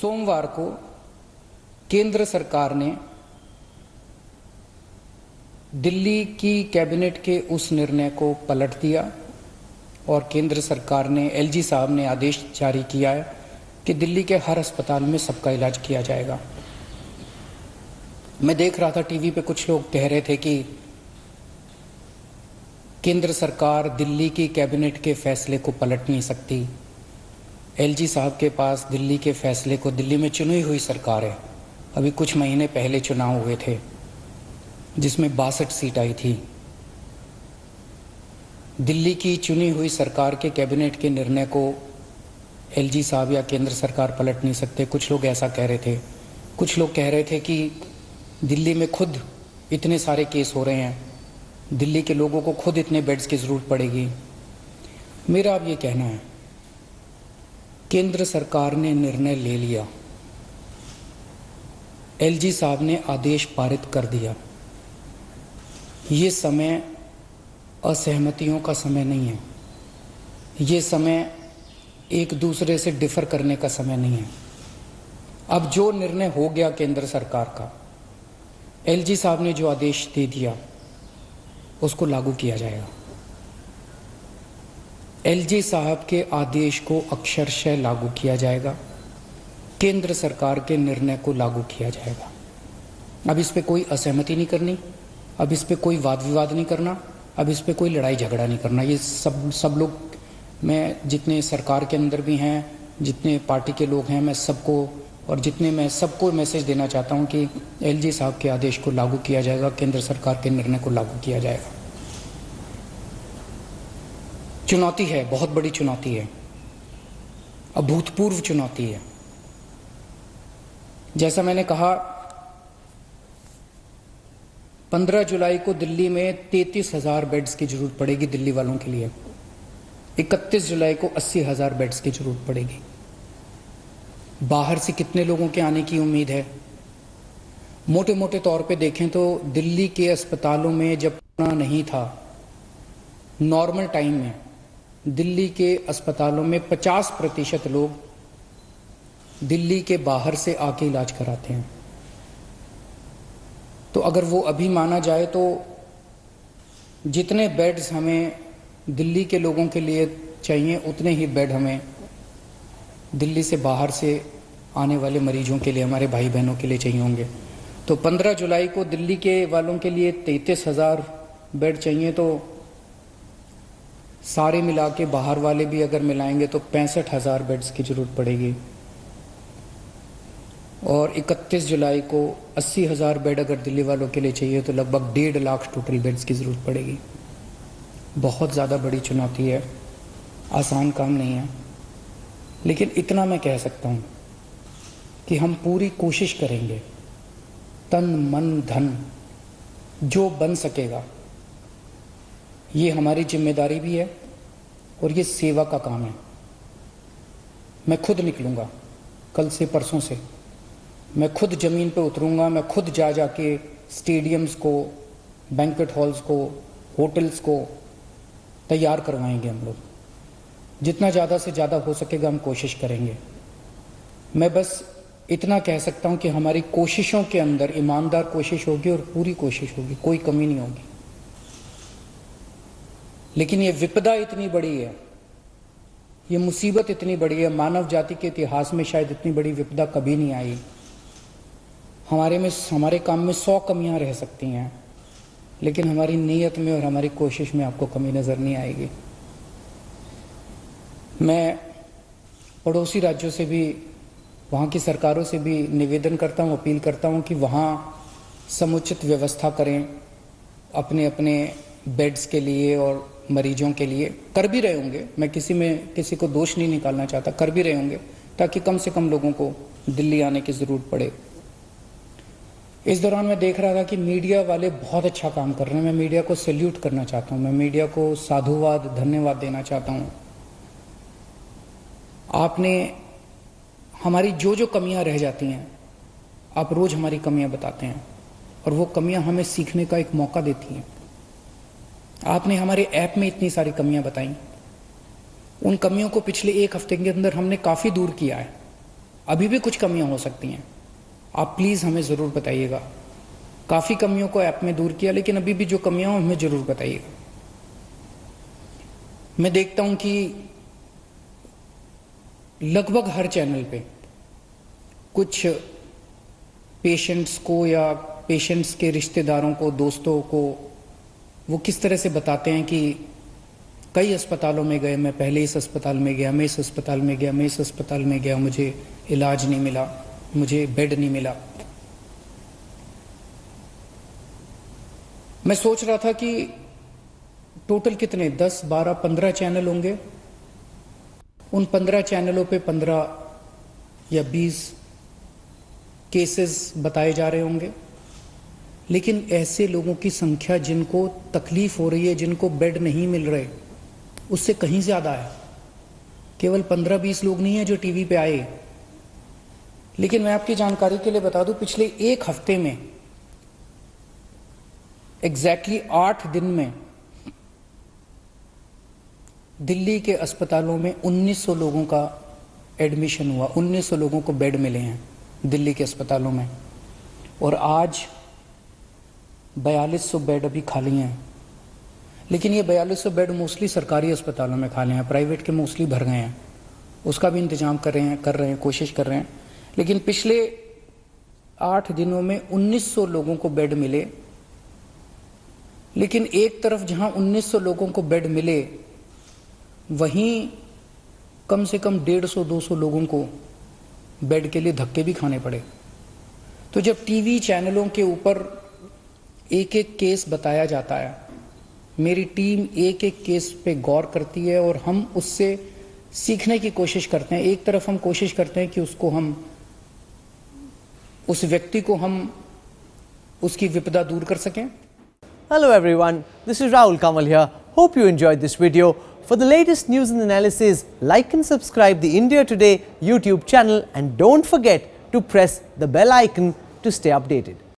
सोमवार को केंद्र सरकार ने दिल्ली की कैबिनेट के उस निर्णय को पलट दिया और केंद्र सरकार ने एलजी साहब ने आदेश जारी किया है कि दिल्ली के हर अस्पताल में सबका इलाज किया जाएगा। मैं देख रहा था टीवी पे कुछ लोग कह रहे थे कि केंद्र सरकार दिल्ली की कैबिनेट के फैसले को पलट नहीं सकती। एलजी साहब के पास दिल्ली के फैसले को, दिल्ली में चुनी हुई सरकार है, अभी कुछ महीने पहले चुनाव हुए थे जिसमें 62 सीट आई थी। दिल्ली की चुनी हुई सरकार के कैबिनेट के निर्णय को एलजी साहब या केंद्र सरकार पलट नहीं सकते। कुछ लोग ऐसा कह रहे थे। कुछ लोग कह रहे थे कि दिल्ली में खुद इतने सारे केस हो रहे हैं, दिल्ली के लोगों को खुद इतने बेड्स की ज़रूरत पड़ेगी। मेरा अब ये कहना है, केंद्र सरकार ने निर्णय ले लिया, एलजी साहब ने आदेश पारित कर दिया। ये समय असहमतियों का समय नहीं है, ये समय एक दूसरे से डिफर करने का समय नहीं है। अब जो निर्णय हो गया केंद्र सरकार का, एलजी साहब ने जो आदेश दे दिया उसको लागू किया जाएगा। एलजी साहब के आदेश को अक्षरशः लागू किया जाएगा, केंद्र सरकार के निर्णय को लागू किया जाएगा। अब इस पे कोई असहमति नहीं करनी, अब इस पे कोई वाद विवाद नहीं करना, अब इस पे कोई लड़ाई झगड़ा नहीं करना। ये सब लोग, मैं जितने सरकार के अंदर भी हैं, जितने पार्टी के लोग हैं, मैं सबको मैसेज देना चाहता हूं कि एलजी साहब के आदेश को लागू किया जाएगा, केंद्र सरकार के निर्णय को लागू किया जाएगा। चुनौती है, बहुत बड़ी चुनौती है, अभूतपूर्व चुनौती है। जैसा मैंने कहा, 15 जुलाई को दिल्ली में 33,000 बेड्स की जरूरत पड़ेगी दिल्ली वालों के लिए। 31 जुलाई को 80,000 बेड्स की जरूरत पड़ेगी। बाहर से कितने लोगों के आने की उम्मीद है? मोटे मोटे तौर पे देखें तो दिल्ली के अस्पतालों में जब कोरोना नहीं था, नॉर्मल टाइम में दिल्ली के अस्पतालों में 50% लोग दिल्ली के बाहर से आके इलाज कराते हैं। तो अगर वो अभी माना जाए तो जितने बेड्स हमें दिल्ली के लोगों के लिए चाहिए, उतने ही बेड हमें दिल्ली से बाहर से आने वाले मरीजों के लिए, हमारे भाई बहनों के लिए चाहिए होंगे। तो 15 जुलाई को दिल्ली के वालों के लिए 33,000 बेड चाहिए, तो सारे मिला के बाहर वाले भी अगर मिलाएंगे तो 65,000 बेड्स की जरूरत पड़ेगी। और 31 जुलाई को 80,000 बेड अगर दिल्ली वालों के लिए चाहिए तो लगभग 1.5 लाख टोटल बेड्स की ज़रूरत पड़ेगी। बहुत ज़्यादा बड़ी चुनौती है, आसान काम नहीं है। लेकिन इतना मैं कह सकता हूँ कि हम पूरी कोशिश करेंगे, तन मन धन जो बन सकेगा। ये हमारी जिम्मेदारी भी है और ये सेवा का काम है। मैं खुद निकलूँगा, कल से परसों से मैं खुद ज़मीन पे उतरूँगा, मैं खुद जाके स्टेडियम्स को, बैंक्वेट हॉल्स को, होटल्स को तैयार करवाएंगे। हम लोग जितना ज़्यादा से ज़्यादा हो सकेगा हम कोशिश करेंगे। मैं बस इतना कह सकता हूँ कि हमारी कोशिशों के अंदर ईमानदार कोशिश होगी और पूरी कोशिश होगी, कोई कमी नहीं होगी। लेकिन ये विपदा इतनी बड़ी है, ये मुसीबत इतनी बड़ी है, मानव जाति के इतिहास में शायद इतनी बड़ी विपदा कभी नहीं आई। हमारे काम में 100 कमियां रह सकती हैं, लेकिन हमारी नीयत में और हमारी कोशिश में आपको कमी नज़र नहीं आएगी। मैं पड़ोसी राज्यों से भी, वहाँ की सरकारों से भी निवेदन करता हूँ, अपील करता हूँ कि वहाँ समुचित व्यवस्था करें अपने अपने बेड्स के लिए और मरीजों के लिए। कर भी रहे होंगे, मैं किसी को दोष नहीं निकालना चाहता, कर भी रहे होंगे ताकि कम से कम लोगों को दिल्ली आने की ज़रूरत पड़े। इस दौरान मैं देख रहा था कि मीडिया वाले बहुत अच्छा काम कर रहे हैं। मैं मीडिया को सैल्यूट करना चाहता हूँ, मैं मीडिया को साधुवाद, धन्यवाद देना चाहता हूँ। आपने हमारी जो कमियां रह जाती हैं, आप रोज़ हमारी कमियां बताते हैं और वो कमियां हमें सीखने का एक मौका देती हैं। आपने हमारे ऐप में इतनी सारी कमियां बताई, उन कमियों को पिछले 1 हफ्ते के अंदर हमने काफ़ी दूर किया है। अभी भी कुछ कमियां हो सकती हैं, आप प्लीज़ हमें ज़रूर बताइएगा। काफ़ी कमियों को ऐप में दूर किया, लेकिन अभी भी जो कमियां हो हमें ज़रूर बताइएगा। मैं देखता हूं कि लगभग हर चैनल पे कुछ पेशेंट्स को या पेशेंट्स के रिश्तेदारों को, दोस्तों को, वो किस तरह से बताते हैं कि कई अस्पतालों में गए, मैं पहले इस अस्पताल में गया, मैं इस अस्पताल में गया, मैं इस अस्पताल में गया, मुझे इलाज नहीं मिला, मुझे बेड नहीं मिला। मैं सोच रहा था कि टोटल कितने 10, 12, 15 चैनल होंगे। उन 15 चैनलों पे 15 या 20 केसेस बताए जा रहे होंगे, लेकिन ऐसे लोगों की संख्या जिनको तकलीफ हो रही है, जिनको बेड नहीं मिल रहे, उससे कहीं ज़्यादा है। केवल 15-20 लोग नहीं है जो टीवी पे आए। लेकिन मैं आपकी जानकारी के लिए बता दूं, पिछले एक हफ्ते में एग्जैक्टली 8 दिन में दिल्ली के अस्पतालों में 1900 लोगों का एडमिशन हुआ, 1900 लोगों को बेड मिले हैं दिल्ली के अस्पतालों में। और आज 4200 बेड अभी खाली हैं। लेकिन ये 4200 बेड मोस्टली सरकारी अस्पतालों में खाली हैं, प्राइवेट के मोस्टली भर गए हैं। उसका भी इंतजाम कर रहे हैं, कोशिश कर रहे हैं। लेकिन पिछले 8 दिनों में 1900 लोगों को बेड मिले। लेकिन एक तरफ जहां 1900 लोगों को बेड मिले, वहीं कम से कम 150-200 लोगों को बेड के लिए धक्के भी खाने पड़े। तो जब टीवी चैनलों के ऊपर एक एक केस बताया जाता है, मेरी टीम एक एक केस पे गौर करती है और हम उससे सीखने की कोशिश करते हैं। एक तरफ हम कोशिश करते हैं कि उस व्यक्ति को हम उसकी विपदा दूर कर सकें। Hello everyone, this is Rahul Kamal here. Hope you enjoyed this video. For the latest news and analysis, like and subscribe the India Today YouTube channel and don't forget to press the bell icon to stay updated.